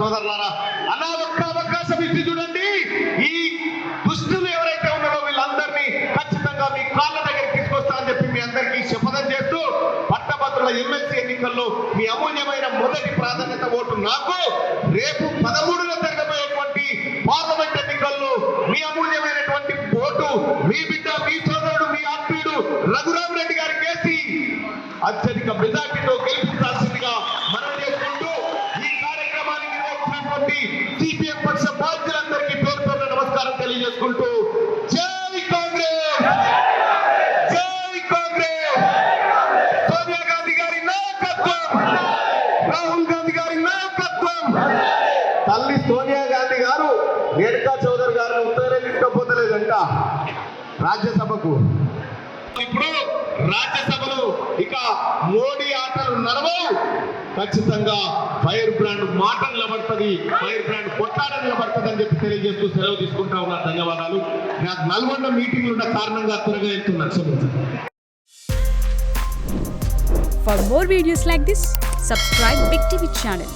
సోదరులారా, అలా ఒక్క అవకాశం ఇచ్చి చూడండి. ఈ దుష్టులు ఎవరైతే ఉన్నారో వీళ్ళందరినీ ఖచ్చితంగా మీ కాళ్ళ దగ్గరికి తీసుకొస్తా అని చెప్పి మీ అందరికీ శపథం చేస్తూ పట్టభద్రుల ఎమ్మెల్సీ ఎన్నికల్లో మీ అమూల్యమైన మొదటి ప్రాధాన్యత ఓటు నాకు, రేపు 13న జరగబోయేటువంటి పార్లమెంట్ ఎన్నికల్లో మీ అమూల్యమైనటువంటి ఓటు మీ బిడ్డ, మీ సోదరుడు, మీ ఆత్మీయుడు రఘురామ్ రెడ్డి గారికి వేసి అత్యధిక మెజార్టీతో గెలిపించాల్సిందిగా మనం చేసుకుంటూ ఈ కార్యక్రమాన్ని నిర్వహించినటువంటి సిపిఎం పక్ష బాధ్యులందరికీ పేరు పేరున నమస్కారం తెలియజేసుకుంటూ జై కాంగ్రెస్, జై కాంగ్రెస్, సోనియా గాంధీ గారి నాయకత్వం, రాహుల్ గాంధీ గారి నాయకత్వం. తల్లి సోనియా గాంధీ గారు రేణుకా చౌదరి గారిని ఉత్తరే తీసుకపోతలేదంట రాజ్యసభకు. ఇప్పుడు రాజ్యసభలో ఇక మోడీ ఆటలు నడవవు. ఖచ్చితంగా ఫైర్ బ్రాండ్ మాట నిలబడుతుంది, ఫైర్ బ్రాండ్ కొట్టాడ నిలబడుతుంది అని చెప్పి తెలియజేస్తూ సెలవు తీసుకుంటా ఉన్నారు. ధన్యవాదాలు. నాకు నల్గొండ మీటింగ్లు ఉన్న కారణంగా త్వరగా వెళ్తున్నాను. For more videos like this, subscribe Big TV channel.